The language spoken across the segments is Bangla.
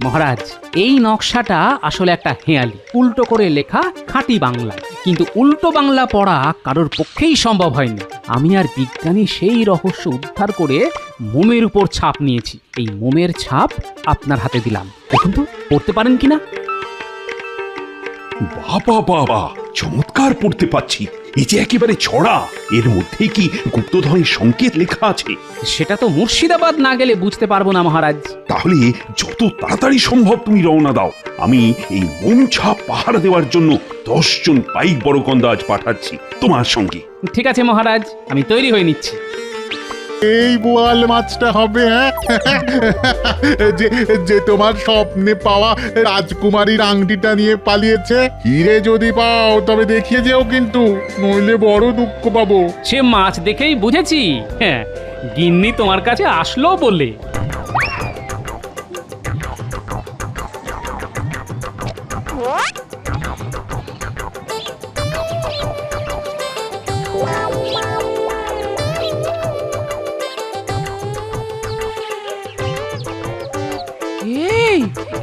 মহারাজ, এই নকশাটা আসলে একটা হেঁয়ালি, উল্টো করে লেখা খাঁটি বাংলা, কিন্তু উল্টো বাংলা পড়া কারোর পক্ষেই সম্ভব হয়নি। আমি আর বিজ্ঞানী সেই রহস্য উদ্ধার করে মোমের উপর ছাপ নিয়েছি। এই মোমের ছাপ আপনার হাতে দিলাম, দেখুন তো পড়তে পারেন কিনা। বাবা বাবা, চমৎকার পড়তে পাচ্ছি। এই যে একেবারে ছড়া, এর মধ্যে কি গুপ্তধনের সংকেত লেখা আছে? সেটা তো মুর্শিদাবাদ না গেলে বুঝতে পারবো না মহারাজ। তাহলে যত তাড়াতাড়ি সম্ভব তুমি রওনা দাও। আমি এই মোম ছাপ পাহারা দেওয়ার জন্য 10 জন পাইক বড়কন্দাজ পাঠাচ্ছি তোমার সঙ্গে। ঠিক আছে মহারাজ, আমি তৈরি হয়ে নিচ্ছি। এই বোয়াল মাছটা হবে, হ্যাঁ? যে যে তোমার স্বপ্নে পাওয়া রাজকুমারীর আংটিটা নিয়ে পালিয়েছে। হিরে যদি পাও তবে দেখিয়ে যেও কিন্তু, নইলে বড় দুঃখ পাবো। সে মাছ দেখেই বুঝেছি, হ্যাঁ, গিন্নি তোমার কাছে আসলো বলে।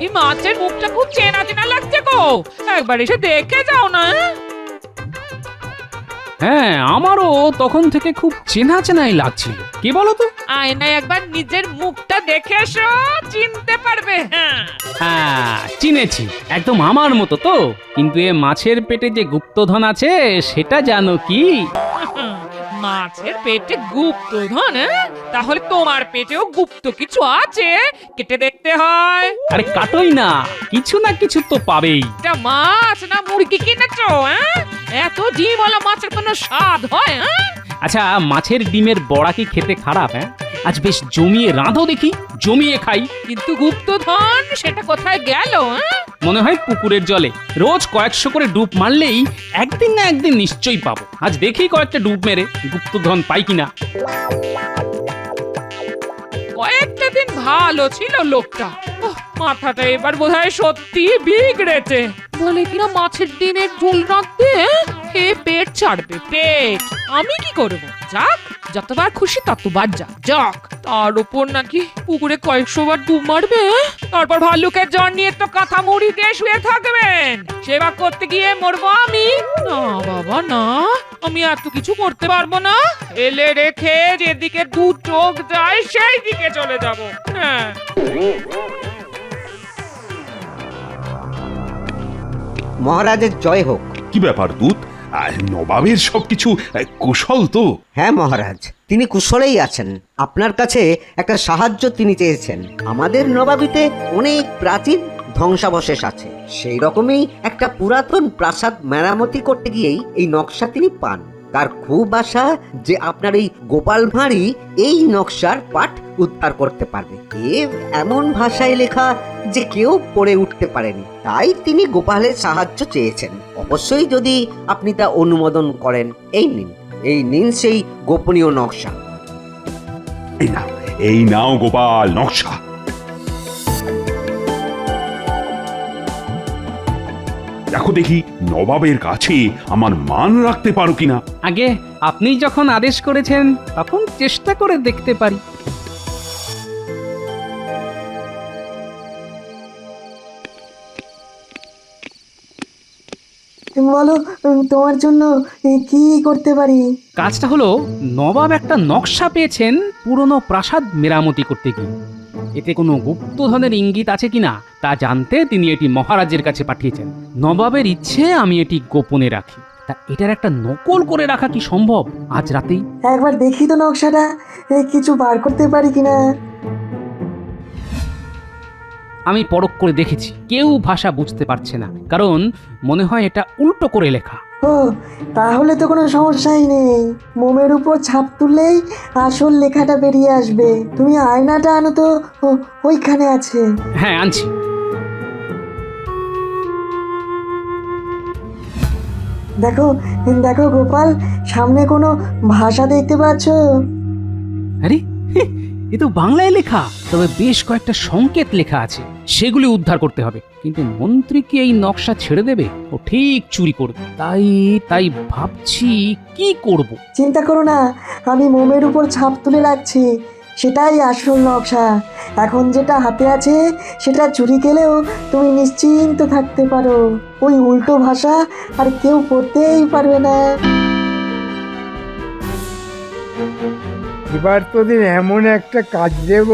এই মাছের মুখটা খুব চেনা চেনা লাগছে গো, একবার এসে দেখে যাও না। হ্যাঁ, আমারও তখন থেকে খুব চেনা চেনাই লাগছিল। কি বলো তো? আয়নায় একবার নিজের মুখটা দেখে এসো, চিনতে পারবে। হ্যাঁ, চিনেছি, একদম আমার মতো তো। কিন্তু এ মাছের পেটে যে গুপ্তধন আছে সেটা জানো কি? মাছের পেটে গুপ্তধন? তাহলে তোমার পেটেও গুপ্ত কিছু আছে, কেটে দেখতে হয়। আরে কাটোই না, কিছু না কিছু তো পাবেই। এটা মাছ না মুরগি কিনেছো? এত ডিমওয়ালা মাছের কোনো স্বাদ হয়? আচ্ছা, মাছের ডিমের বড়া কি খেতে খারাপ? হ্যাঁ, আজ বেশ জমিয়ে রাঁধো দেখি, জমিয়ে খাই। কিন্তু গুপ্তধন সেটা কোথায় গেল? মনে হয় পুকুরের জলে। রোজ কয়েকশো করে ডুব মারলেই একদিন না একদিন নিশ্চয়ই পাবো। আজ দেখি কয়েকটা ডুব মেরে গুপ্তধন পাই কিনা। কয়েকটা দিন ভালো ছিল লোকটা, মাথাটা এবার বোধহয় সত্যি বিগড়েছে। বলে কিনা মাছের ডিমের ঝোল রাখতে হে পেট ছাড়বে, পেট। আমি কি করব? যাক, যতবার খুশি ততবার যাক। তার উপর নাকি পুকুরে কয়েকশো বার ডুব মারবে, তারপর ভাল্লুকের জ্বর নিয়ে তো কাঁথা মুড়ি দিয়ে শুয়ে থাকবেন। সেবা করতে গিয়ে মরবো আমি? না বাবা না, আমি এত কিছু করতে পারবো না। এলে রেখে যেদিকে দু চোখ যায় সেই দিকে চলে যাব। হ্যাঁ, মহারাজের জয় হোক। কি ব্যাপার দূত, নবাবের সবকিছু কুশল তো? হ্যাঁ মহারাজ, তিনি কুশলেই আছেন। আপনার কাছে একটা সাহায্য তিনি চেয়েছেন। আমাদের নবাবিতে অনেক প্রাচীন ধ্বংসাবশেষ আছে, সেই রকমই একটা পুরাতন প্রাসাদ মেরামতি করতে গিয়েই এই নকশা তিনি পান। তার খুব আশা যে আপনার এই গোপাল ভাঁড়ই এই নকশার পাঠ উদ্ধার করতে পারবে। এমন ভাষায় লেখা যে কেউ পড়ে উঠতে পারেনি, তাই তিনি গোপালের সাহায্য চেয়েছেন। অবশ্যই যদি আপনি তা অনুমোদন করেন। এই নিন সেই গোপনীয় নকশা। এই নাও গোপাল নকশা। দেখো দেখি নবাবের কাছে আমার মান রাখতে পারো কিনা। আগে আপনি যখন আদেশ করেছেন তখন চেষ্টা করে দেখতে পারি। বলো, তোমার জন্য কি করতে পারি? কাজটা হলো, নবাব একটা নকশা পেয়েছেন পুরনো প্রাসাদ মেরামতি করতে গিয়ে। এতে কোনো গুপ্তধনের ইঙ্গিত আছে কিনা তা জানতে তিনি এটি মহারাজের কাছে পাঠিয়েছেন। নবাবের ইচ্ছে আমি এটি গোপনে রাখি। তা এটার একটা নকল করে রাখা কি সম্ভব আজ রাতেই? একবার দেখি তো নকশাটা, কিছু বার করতে পারি কিনা। আমি পরখ করে দেখেছি, কেউ ভাষা বুঝতে পারছে না, কারণ মনে হয় এটা উল্টো করে লেখা। ও, তাহলে তো কোনো সমস্যাই নেই। মোমের উপর ছাপ তুললেই আসল লেখাটা বেরিয়ে আসবে। তুমি আয়নাটা আনো তো, ওইখানে আছে। হ্যাঁ, আনছি। দেখো দেখো গোপাল, সামনে কোনো ভাষা দেখতে পাচ্ছ? আরে এ তো বাংলায় লেখা, তবে বেশ কয়েকটা সংকেত লেখা আছে, সেগুলি উদ্ধার করতে হবে। কিন্তু মন্ত্রী কি এই নকশা ছেড়ে দেবে? ও ঠিক চুরি করবে। তাই ভাবছি কি করব। চিন্তা করো না, আমি মোমের উপর ছাপ তুলে রাখছি, সেটাই আসল নকশা। এখন যেটা হাতে আছে সেটা চুরি গেলেও তুমি নিশ্চিন্ত থাকতে পারো। ওই উল্টো ভাষা আর কেউ পড়তেই পারবে না। এবার তোদের এমন একটা কাজ দেব,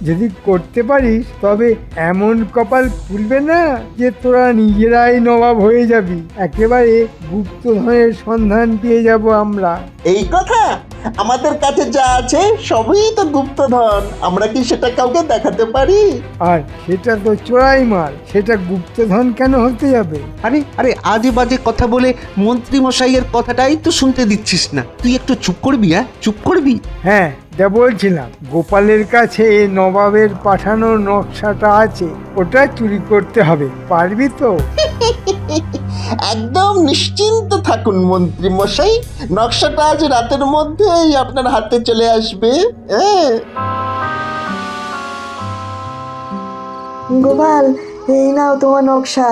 যদি করতে পারিস তবে এমন কপাল খুলবে না যে তোরা নিজেরাই নবাব হয়ে যাবি। একেবারে গুপ্তধনের সন্ধান পেয়ে যাব আমরা। এই কথা, আমাদের কাছে যা আছে সবই তো গুপ্তধন, আমরা কি সেটা কাউকে দেখাতে পারি? আর সেটা তো চোরাই মাল, সেটা গুপ্তধন কেন হতে যাবে? আরে আরে আজে বাজে কথা বলে মন্ত্রী মশাইয়ের কথাটাই তো শুনতে দিচ্ছিস না। তুই একটু চুপ করবি, চুপ করবি। হ্যাঁ, যা বলছিলাম, গোপালের কাছে নবাবের পাঠানো নকশাটা আছে, ওটা চুরি করতে হবে। পারবি তো? একদম নিশ্চিন্ত থাকুন মন্ত্রী মশাই, নকশাটা আজ রাতের মধ্যেই আপনার হাতে চলে আসবে। হ্যাঁ, গোপাল, এই নাও তোমার নকশা।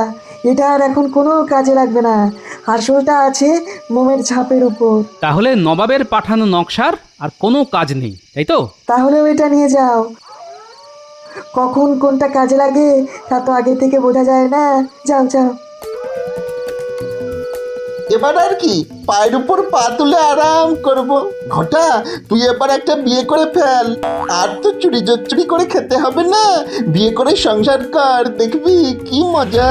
এটা আর এখন কোনো কাজে লাগবে না। আসলটা আছে মোমের ছাপের উপর। তাহলে নবাবের পাঠানো নকশার আর কোনো কাজ নেই, তাই তো? তাহলে এটা নিয়ে যাও। কখন কোনটা কাজে লাগে তা তো আগে থেকে বোঝা যায় না। যাও যাও। এবার আর কি, পায়ের উপর পা তুলে আরাম করব। ঘটা, তুই এবার একটা বিয়ে করে ফেল, আর তো চুরি চুরি করে খেতে হবে না। বিয়ে করে সংসার কর, দেখবি কি মজা।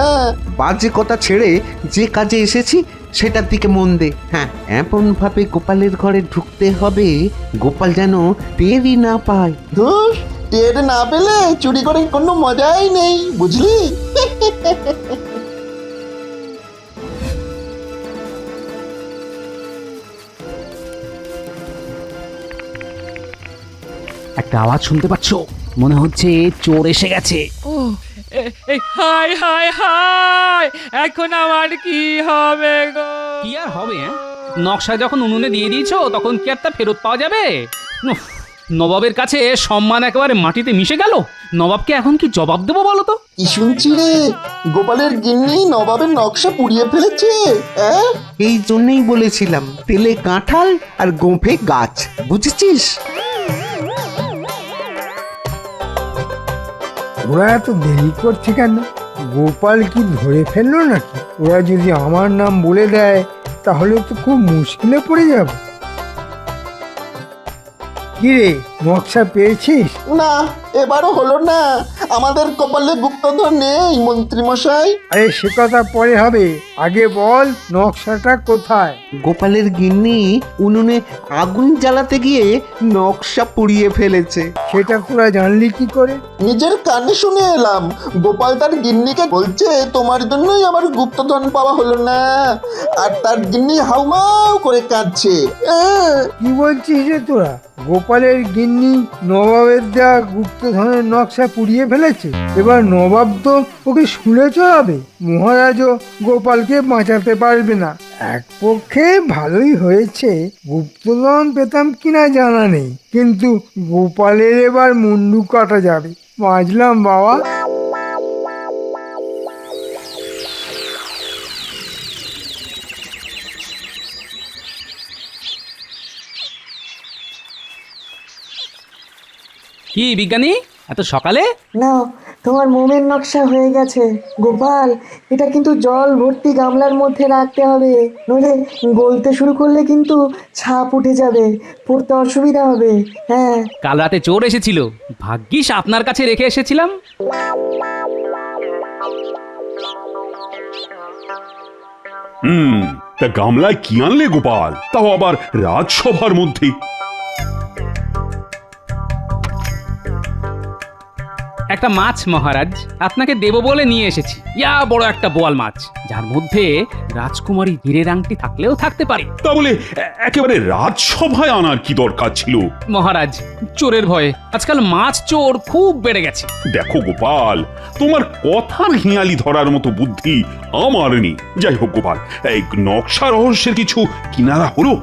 বাজে কথা ছেড়ে যে কাজে এসেছি সেটার দিকে মন দে। হ্যাঁ, এমন ভাবে গোপালের ঘরে ঢুকতে হবে গোপাল যেন টেরই না পায়। ধুস, টের না পেলে চুরি করে কোনো মজাই নেই, বুঝলি? একটা আওয়াজ শুনতে পাচ্ছো? মনে হচ্ছে চোর এসে গেছে। ও এই হাই হাই হাই, এখন আমার কি হবে গো? কি আর হবে? নকশা যখন উনুনে দিয়ে দিয়েছো তখন কি আর তা ফেরত পাওয়া যাবে? উফ, নবাবের কাছে সম্মান একেবারে মাটিতে মিশে গেল। নবাবকে এখন কি জবাব দেবো বলো তো? কি শুনছি রে, গোপালের গিন্নি নবাবের নকশা পুড়িয়ে ফেলেছে? এই জন্যই বলেছিলাম তেলে কাঁঠাল আর গোঁফে গাছ, বুঝেছিস? ওরা এত দেরি করছে কেন? গোপাল কি ধরে ফেললো নাকি? ওরা যদি আমার নাম বলে দেয় তাহলে তো খুব মুশকিলে পড়ে যাব। কি রে, নকশা পেয়েছিস? না, এবারও হলো না। আমাদের কপালে গুপ্তধন নেই মন্ত্রী মশাই। আরে সে কথা পরে হবে, আগে বল নকশাটা কোথায়? গোপালের গিন্নি উনুনে আগুন জ্বালাতে গিয়ে নকশা পুড়িয়ে ফেলেছে। সেটা তোরা জানলি কি করে? নিজের কানে শুনে এলাম, গোপাল তার গিন্নিকে বলছে তোমার জন্যই আমার গুপ্তধন পাওয়া হলো না, আর তার গিন্নি হাউমাউ করে কাঁদছে। কি বলছিস রে তোরা? গোপালের গিন্নি নবাবের দেওয়া গুপ্তধনের নকশা পুড়িয়ে ফেলেছে। এবার নবাব তো ওকে শুলে চড়াবে। মহারাজও গোপালকে বাঁচাতে পারবে না। এক পক্ষে ভালোই হয়েছে, গুপ্তধন পেতাম কিনা জানা নেই, কিন্তু গোপালের এবার মুন্ডু কাটা যাবে। বাঁচলাম বাবা। কি বিজ্ঞানী, এত সকালে? নাও, তোমার মোমের নকশা হয়ে গেছে। গোপাল, এটা কিন্তু জল ভর্তি গামলার মধ্যে রাখতে হবে, নইলে গলতে শুরু করলে কিন্তু ছাপ উঠে যাবে, পড়তে অসুবিধা হবে। হ্যাঁ। কাল রাতে চোর এসেছিল, ভাগ্যিস আপনার কাছে রেখে এসেছিলাম। তা গামলায় কি আনলে গোপাল, তাও আবার রাজসভার মধ্যে? একটা মাছ মহারাজ, আপনাকে দেব বলে নিয়ে এসেছি। ইয়া বড় একটা বোয়াল মাছ, যার মধ্যে রাজকুমারী হীরের আংটি থাকলেও থাকতে পারে। তা বলে একেবারে রাজসভায় আনার কি দরকার ছিল? মহারাজ, চোরের ভয়ে আজকাল মাছ চোর খুব বেড়ে গেছে। দেখো গোপাল, তোমার কথার হিয়ালি ধরার মতো বুদ্ধি আমার নেই। যাই হোক গোপাল, এই নকশা রহস্যের কিছু কিনারা হলো?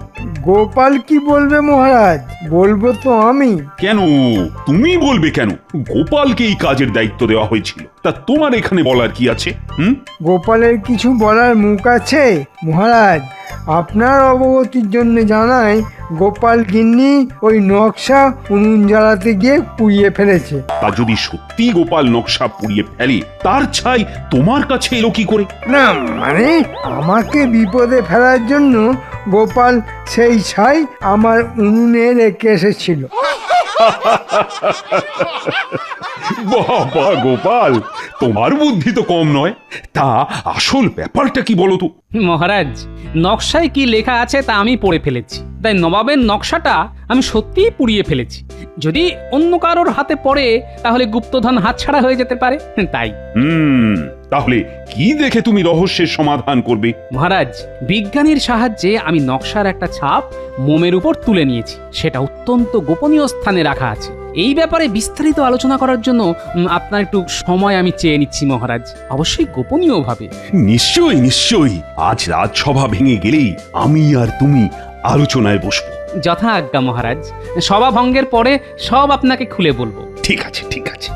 গোপাল কি বলবে মহারাজ? বলবো তো আমি। কেন তুমি বলবে কেন? গোপালকে এই কাজের দায়িত্ব দেওয়া হয়েছিল। তা তোমার এখানে বলার কি আছে? গোপালের কিছু বলার মুখ আছে মহারাজ? আপনার অবগতির জন্য জানাই, গোপাল গিন্নি ওই নকশা উনুন জ্বালাতে গিয়ে পুড়িয়ে ফেলেছে। তা যদি সত্যি গোপাল নকশা পুড়িয়ে ফেলে, তার ছাই তোমার কাছে এলো কি করে? না মানে, আমাকে বিপদে ফেলার জন্য গোপাল সেই ছাই আমার উনুনে রেখে এসেছিল। বাবা গোপাল, তোমার বুদ্ধি তো কম নয়। তা আসল ব্যাপারটা কি বলো তো? মহারাজ, নকশায় কি লেখা আছে তা আমি পড়ে ফেলেছি, তাই নবাবের নকশাটা আমি সত্যিই পুড়িয়ে ফেলেছি। যদি অন্য কারোর হাতে পড়ে তাহলে গুপ্তধন হাতছাড়া হয়ে যেতে পারে, তাই। তাহলে কি দেখে তুমি রহস্যের সমাধান করবে? মহারাজ, বিজ্ঞানীর সাহায্যে আমি নকশার একটা ছাপ মোমের উপর তুলে নিয়েছি। সেটা অত্যন্ত গোপনীয় স্থানে রাখা আছে। এই ব্যাপারে বিস্তারিত আলোচনা করার জন্য আপনার একটু সময় আমি চেয়ে নিচ্ছি মহারাজ, অবশ্যই গোপনীয়ভাবে। নিশ্চয়ই নিশ্চয়ই, আজ রাজসভা ভেঙে গেলেই আমি আর তুমি আলোচনায় বসবো। যথা আজ্ঞা মহারাজ, সভা ভঙ্গের পরে সব আপনাকে খুলে বলবো। ঠিক আছে, ঠিক আছে।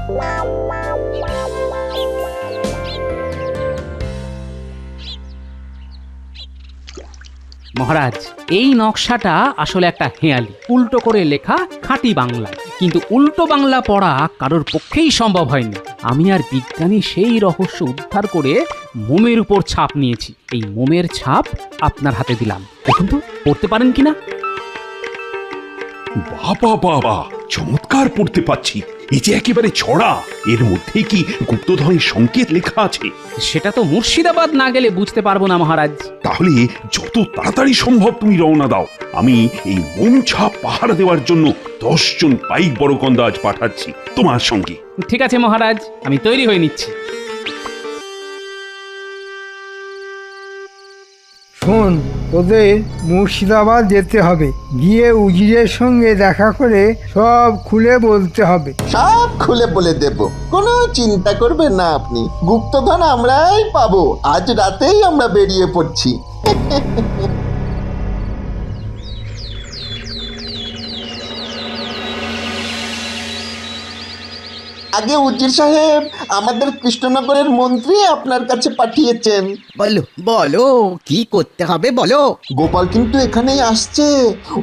মহারাজ, এই নকশাটা আসলে একটা হেঁয়ালি, উল্টো করে লেখা খাঁটি বাংলা, কিন্তু উল্টো বাংলা পড়া কারোর পক্ষেই সম্ভব হয়নি। আমি আর বিজ্ঞানী সেই রহস্য উদ্ধার করে মোমের উপর ছাপ নিয়েছি। এই মোমের ছাপ আপনার হাতে দিলাম, দেখুন তো পড়তে পারেন কিনা। বাবা বাবা, চমৎকার পড়তে পাচ্ছি। এই যে একেবারে ছড়া, এর মধ্যে কি গুপ্তধনের সংকেত লেখা আছে? সেটা তো মুর্শিদাবাদ না গেলে বুঝতে পারবো না মহারাজ। তাহলে যত তাড়াতাড়ি সম্ভব তুমি রওনা দাও। আমি এই মোমছাপ পাহারা দেওয়ার জন্য 10 জন পাইক বড়কন্দা আজ পাঠাচ্ছি তোমার সঙ্গে। ঠিক আছে মহারাজ, আমি তৈরি হয়ে নিচ্ছি। শোন, তোদের মুর্শিদাবাদ যেতে হবে, গিয়ে উজিরের সঙ্গে দেখা করে সব খুলে বলতে হবে। সব খুলে বলে দেব, কোনো চিন্তা করবেন না আপনি। গুপ্তধন আমরাই পাবো। আজ রাতেই আমরা বেরিয়ে পড়ছি। আগে উজির সাহেব, আমাদের কৃষ্ণনগরের মন্ত্রী আপনার কাছে পাঠিয়েছেন। বলো বলো, কি করতে হবে বলো। গোপাল কিন্তু এখানেই আসছে।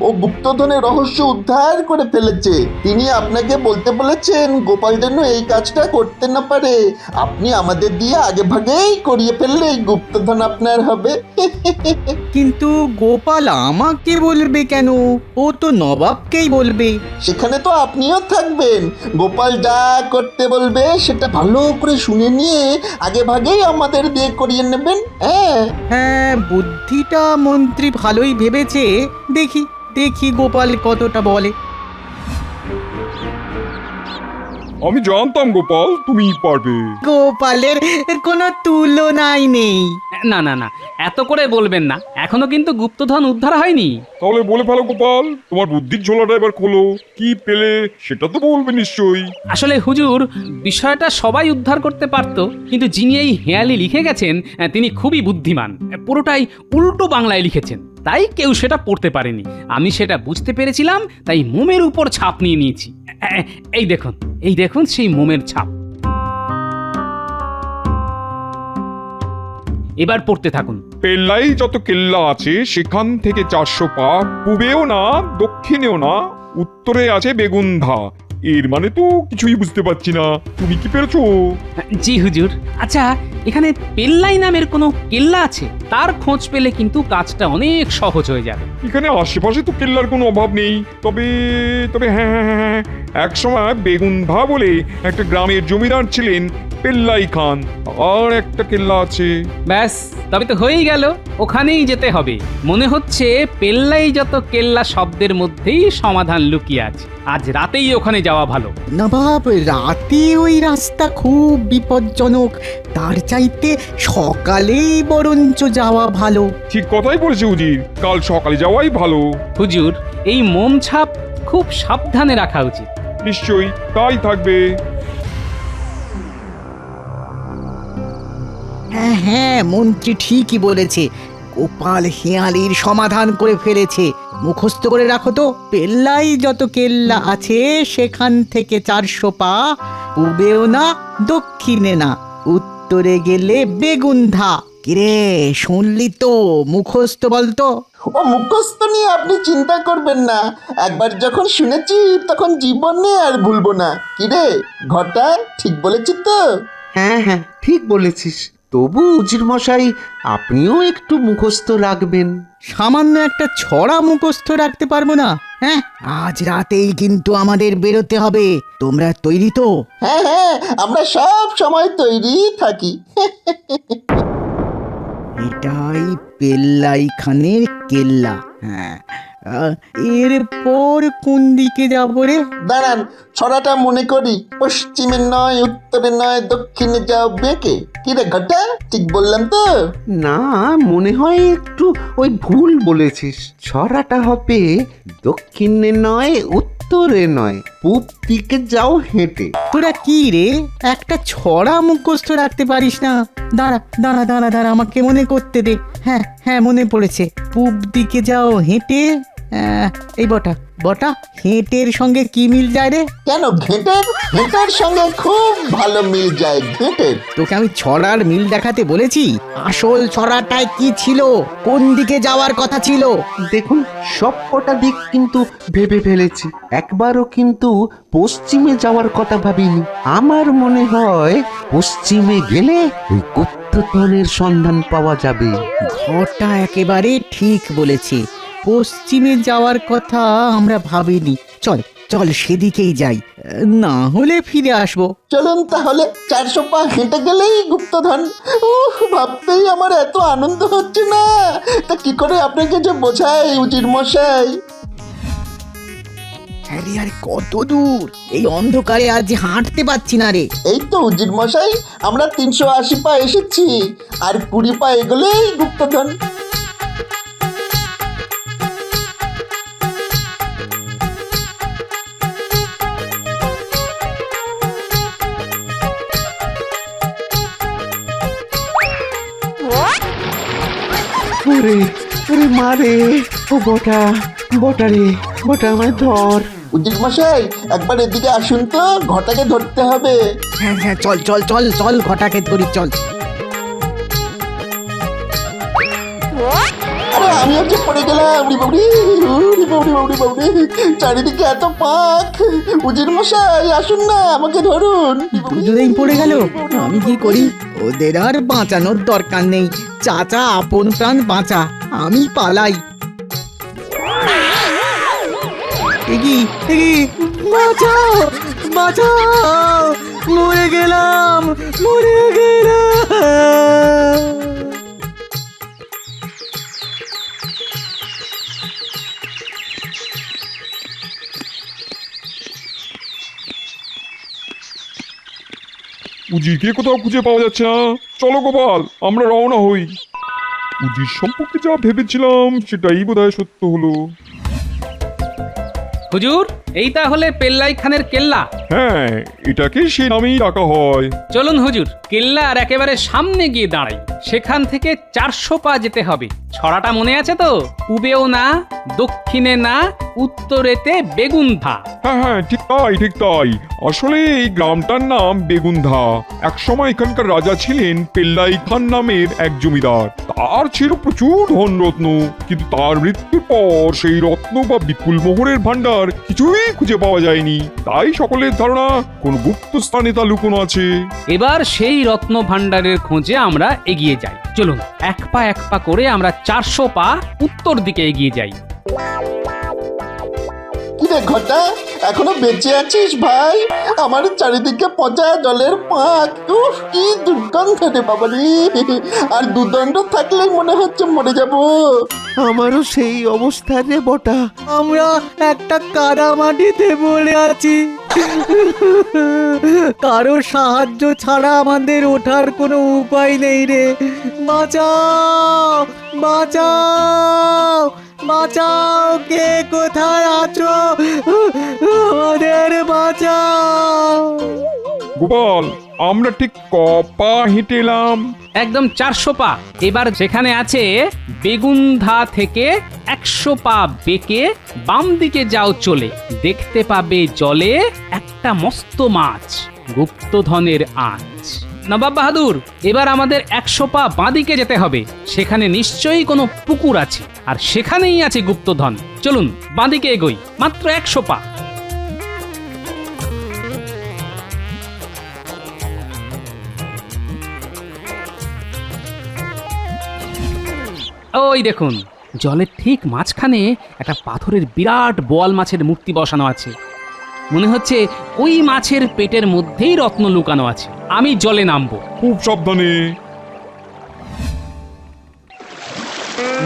ও গুপ্তধনের রহস্য উদ্ধার করে ফেলেছে। তিনি আপনাকে বলতে বলেছেন গোপাল যেন এই কাজটা করতে না পারে। আপনি আমাদের দিয়ে আগে ভাগেই করিয়ে ফেললে এই গুপ্তধন আপনার হবে। কিন্তু গোপাল আমাকে বলবে কেন? ও তো নবাবকেই বলবে। সেখানে তো আপনিও থাকবেন। গোপাল যা করতে বলবে সেটা ভালো করে শুনে নিয়ে আগে ভাগেই আমাদের দিয়ে করিয়ে নেবেন। হ্যাঁ, বুদ্ধিটা মন্ত্রী ভালোই ভেবেছে। দেখি দেখি গোপাল কতটা বলে। আমি জানতাম গোপাল তুমি পারবে। গোপালের কোনো তুলনাই নেই। না না না, এত করে বলবেন না, এখনো কিন্তু গুপ্তধন উদ্ধার হয়নি। তাহলে বলে ফেলো গোপাল, তোমার বুদ্ধির ঝোলাটা এবার খোলো। কি পেলে সেটা তো বলবে নিশ্চয়ই। আসলে হুজুর, বিষয়টা সবাই উদ্ধার করতে পারতো, কিন্তু যিনি এই হেয়ালি লিখে গেছেন তিনি খুবই বুদ্ধিমান। পুরোটাই উল্টো বাংলায় লিখেছেন, তাই কেউ সেটা পড়তে পারেনি। আমি সেটা বুঝতে পেরেছিলাম, তাই মোমের উপর ছাপ নিয়ে নিয়েছি। এই দেখুন, এই দেখুন সেই মোমের ছাপ। এবার পড়তে থাকুন। পেল্লাই যত কেল্লা আছে সেখান থেকে 400 পা, পূবেও না দক্ষিণেও না, উত্তরে আছে বেগুনধা। এর মানে তো কিছুই বুঝতে পারছি না, তুমি কি পেরেছো? জি হুজুর। আচ্ছা, এখানে পেল্লাই নামের কোনো কেল্লা আছে? তার খোঁজ পেলে কিন্তু কাজটা অনেক সহজ হয়ে যাবে। এখানে আশেপাশে তো কেল্লার কোনো অভাব নেই। তবে তবে হ্যাঁ হ্যাঁ হ্যাঁ, এক সময় বেগুনধা বলে একটা গ্রামের জমিদার ছিলেন পেল্লাই খান। আর একটা কেল্লা আছে। ব্যাস, তবে তো হয়েই গেল। ওখানেই যেতে হবে। মনে হচ্ছে পেল্লাই যত কেল্লা শব্দের মধ্যেই সমাধান লুকিয়ে আছে। আজ রাতেই ওখানে যাওয়া ভালো। নবাব, রাতে ওই রাস্তা খুব বিপজ্জনক। তার চাইতে সকালেই বরঞ্চ যাওয়া ভালো। ঠিক কথাই বলেছে উজির, কাল সকালে যাওয়াই ভালো। হুজুর, এই মোম ছাপ খুব সাবধানে রাখা উচিত। নিশ্চয়ই তাই থাকবে। হ্যাঁ হ্যাঁ, মন্ত্রী ঠিকই বলেছে। গোপাল হেয়ালির সমাধান করে ফেলেছে। মুখস্থ করে রাখো তো, পেল্লাই যত কেল্লা আছে সেখান থেকে 400 পা, পূবেও না দক্ষিণে না, উত্তরে গেলে বেগুন্ধা। কিরে শুনলি তো? মুখস্থ বলতো। ও মুখস্থ নিয়ে আপনি চিন্তা করবেন না, একবার যখন শুনেছি তখন জীবনে আর ভুলবো না। কিরে ঘটা, ঠিক বলেছি তো? হ্যাঁ হ্যাঁ, ঠিক বলেছিস। তবু উজির মশাই, আপনিও একটু মুখস্থ রাখবেন। সামান্য একটা ছড়া মুখস্থ রাখতে পারবো না? হ্যাঁ, আজ রাতেই কিন্তু আমাদের বেরোতে হবে। তোমরা তৈরি তো? হ্যাঁ হ্যাঁ, আমরা সব সময় তৈরি থাকি। এটাই পেল্লাই খানের কেল্লা। হ্যাঁ, এরপর কোন দিকে যাবো রে? দাঁড়ান, ছড়াটা মনে করি। পশ্চিমে নয়, উত্তরে নয়, দক্ষিণে যাও বেঁকে। কিরে ঘটা, ঠিক বললাম তো? না, মনে হয় একটু ওই ভুল বলেছিস। ছড়াটা হবে দক্ষিণে নয়, উত্তরে নয়, পূব দিকে যাও হেঁটে। তোরা কি রে, একটা ছড়া মুখস্থ রাখতে পারিস না? দাঁড়া দাঁড়া দাঁড়া দাঁড়া, আমাকে মনে করতে দে। হ্যাঁ হ্যাঁ, মনে পড়েছে। পূব দিকে যাও হেঁটে। এই বটা বটা, হেঁটের সঙ্গে কি মিল যায় রে? কেন ঘেঁটের? ঘেঁটের সঙ্গে খুব ভালো মিল যায় ঘেঁটের। তোকে আমি ছড়ার মিল দেখাতে বলেছি? আসল ছড়াটায় কি ছিল? কোন দিকে যাওয়ার কথা ছিল? দেখুন, সব কটা দিক কিন্তু ভেবে ফেলেছি, একবারও কিন্তু পশ্চিমে যাওয়ার কথা ভাবিনি। আমার মনে হয় পশ্চিমে গেলে ওই গুপ্তধনের সন্ধান পাওয়া যাবে। ঘরটা একেবারে ঠিক বলেছে, পশ্চিমে যাওয়ার কথা আমরা ভাবিনি। চল চল, সেদিকেই যাই, না হলে ফিরে আসবো। চলুন তাহলে, 400 পা হেঁটে গেলেই গুপ্তধন। ভাবতেই আমার এত আনন্দ হচ্ছে না, তা কি করে আপনাকে যে বোঝাই উজির মশাই। আরে আরে, কত দূর! এই অন্ধকারে আজ হাঁটতে পারছি না রে। এই তো উজির মশাই, আমরা 380 পা এসেছি, আর 20 পা এগোলেই গুপ্তধন। ওরে ওরে মারে, ও বটা বটা রে, বটা আমায় ধর। উজির মশাই, একবার এদিকে আসুন তো, ঘটাকে ধরতে হবে। হ্যাঁ হ্যাঁ, চল চল চল চল, ঘটাকে ধরি, চল। আরে আমিও যে পড়ে গেলাম, চারিদিকে এত পাক। উজির মশাই আসুন না, আমাকে ধরুন। দুজনেই পড়ে গেল, আমি কি করি? ওদের আর বাঁচানোর দরকার নেই। চাচা আপন প্রাণ বাঁচা, আমি পালাই। এগি এগি, বাঁচাও বাঁচাও, মরে গেলাম মরে গেলাম। উজিরকে কোথাও খুঁজে পাওয়া যাচ্ছে না। চলো গোপাল, আমরা রওনা হই। উজির সম্পর্কে যা ভেবেছিলাম সেটাই বোধহয় সত্য হলো। হুজুর, এই তাহলে পেল্লাই খানের কেল্লা। হ্যাঁ, এটাকে সে নামেই ডাকা হয়। চলুন হুজুর, কেল্লার একেবারে সামনে গিয়ে দাঁড়াই। সেখান থেকে 400 পা যেতে হবে। ছড়াটা মনে আছে তো? পূবেও না, দক্ষিণে না, উত্তরেতে বেগুন্ধা। হ্যাঁ হ্যাঁ, ঠিক তাই ঠিক তাই। আসলে এই গ্রামটার নাম বেগুন্ধা। একসময় এখানকার রাজা ছিলেন পেল্লাই খান নামের এক জমিদার। তার ছিল প্রচুর ধন রত্ন, কিন্তু তার মৃত্যুর পর সেই রত্ন বা বিপুল মোহরের ভান্ডার কিছুই খুঁজে পাওয়া যায়নি। তাই সকলের ধারণা কোন গুপ্ত স্থানে তা লুকোনো আছে। এবার সেই রত্ন ভাণ্ডারের খোঁজে আমরা এগিয়ে যাই। চলুন, এক পা করে আমরা 400 পা উত্তর দিকে এগিয়ে যাই। কিরে ঘটা, এখনো বেঁচে আছিস ভাই? আমার চারিদিকে পচা জলের পাক। উফ, কি দুর্গন্ধ রে বাবা রে! আর দুদণ্ড থাকলেই মনে হচ্ছে মরে যাব। আমারও সেই অবস্থা রে বটা। আমরা একটা কাদামাটিতে পড়ে আছি, কারো সাহায্য ছাড়া আমাদের ওঠার কোনো উপায় নেই রে। বাঁচাও বাঁচাও বাঁচাও, কে কোথায় আছো? আমাদের বাঁচাও। গোপাল, আমরা ঠিক কপা হেঁটে এলাম? একদম 400 পা। এবার যেখানে আছে বেগুন্ধা থেকে 100 পা বেঁকে বাম দিকে যাও চলে, দেখতে পাবে জলে একটা মস্ত মাছ। গুপ্তধনের আঁচ। নবাব বাহাদুর, এবার আমাদের 100 পা বাঁদিকে যেতে হবে। সেখানে নিশ্চয়ই কোনো পুকুর আছে, আর সেখানেই আছে গুপ্তধন। চলুন বাঁদিকে এগোই, মাত্র 100 পা। ওই দেখুন, জলের ঠিক মাঝখানে একটা পাথরের বিরাট বোয়াল মাছের মূর্তি বসানো আছে। মনে হচ্ছে ওই মাছের পেটের মধ্যেই রত্ন লুকানো আছে। আমি জলে নামবো। খুব সাবধানে।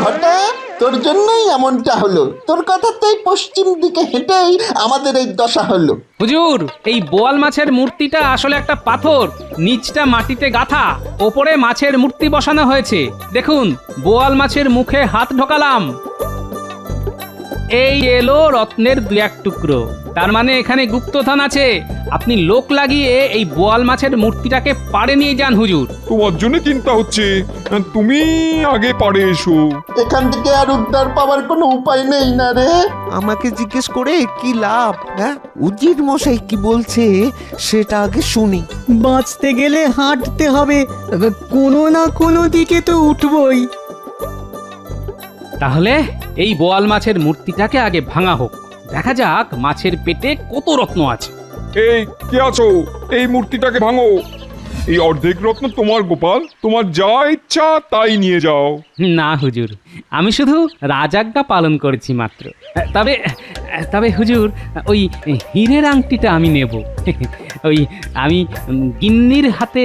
ঘটা, তোর জন্যই এমনটা হলো। তোর কথাতেই পশ্চিম দিকে হেঁটেই আমাদের এই দশা হলো। হুজুর, এই বোয়াল মাছের মূর্তিটা আসলে একটা পাথর, নিচটা মাটিতে গাঁথা, ওপরে মাছের মূর্তি বসানো হয়েছে। দেখুন, বোয়াল মাছের মুখে হাত ঢোকালাম, এই এলো রত্নের 2-1 টুকরো। তার মানে এখানে গুপ্তধন আছে। আপনি লোক লাগিয়ে এই বোয়াল মাছের মূর্তিটাকে পাড়ে নিয়ে যান হুজুর। তোমার জন্য চিন্তা হচ্ছে, তুমি আগে পারে এসো। এখান থেকে আর উদ্ধার পাওয়ার কোনো উপায় নেই না রে। আমাকে জিজ্ঞেস করে কি লাভ? হ্যাঁ, উজির মশাই কি বলছে সেটা আগে শুনি। বাঁচতে গেলে হাঁটতে হবে, কোনো না কোনো দিকে তো উঠবই। তাহলে এই বোয়াল মাছের মূর্তিটাকে আগে ভাঙা হোক, দেখা যাক মাছের পেটে কত রত্ন আছে। এই কে আছো? এই মূর্তিটাকে ভাঙো। এই অর্ধেক রত্ন তোমার গোপাল, তোমার যা ইচ্ছা তাই নিয়ে যাও। না হুজুর, আমি শুধু রাজাজ্ঞা পালন করেছি মাত্র। তবে তবে হুজুর, ওই হীরের আংটিটা আমি নেব। ওই আমি গিন্নির হাতে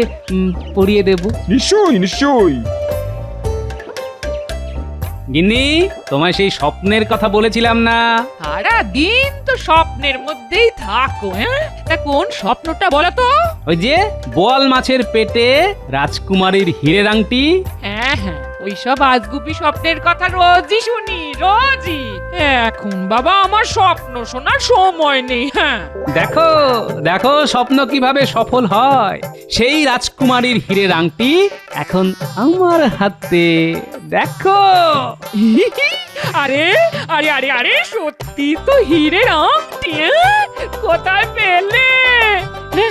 পরিয়ে দেব। নিশ্চয়ই নিশ্চয়ই। গিন্নি, তোমায় সেই স্বপ্নের কথা বলেছিলাম না? সারা দিন তো স্বপ্নের মধ্যেই থাকো, হ্যাঁ? তা কোন স্বপ্নটা বলো তো? ওই যে বোয়াল মাছের পেটে রাজকুমারীর হীরের আংটি। হ্যাঁ হ্যাঁ, ওইসব আজগুবি স্বপ্নের কথা রোজই শুনি, রোজই। এখন বাবা আমার স্বপ্ন শোনার সময় নেই। হ্যাঁ, দেখো দেখো স্বপ্ন কিভাবে সফল হয়। সেই রাজকুমারীর হীরের আংটি এখন আমার হাতে, দেখো। আরে আরে আরে আরে, সত্যি তো হীরের আংটি। কোথায় পেলে?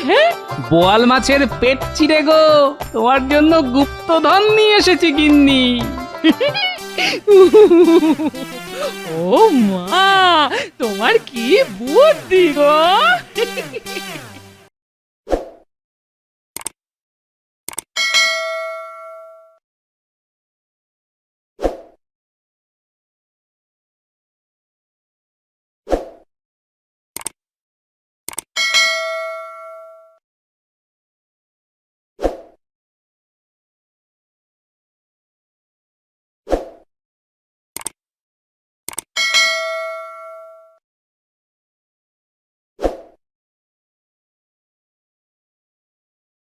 হ্যাঁ, বোয়াল মাছের পেট চিরে গো, তোমার জন্য গুপ্তধন নিয়ে এসেছি গিন্নি। ও মা, তোমার কি বুদ্ধি গো!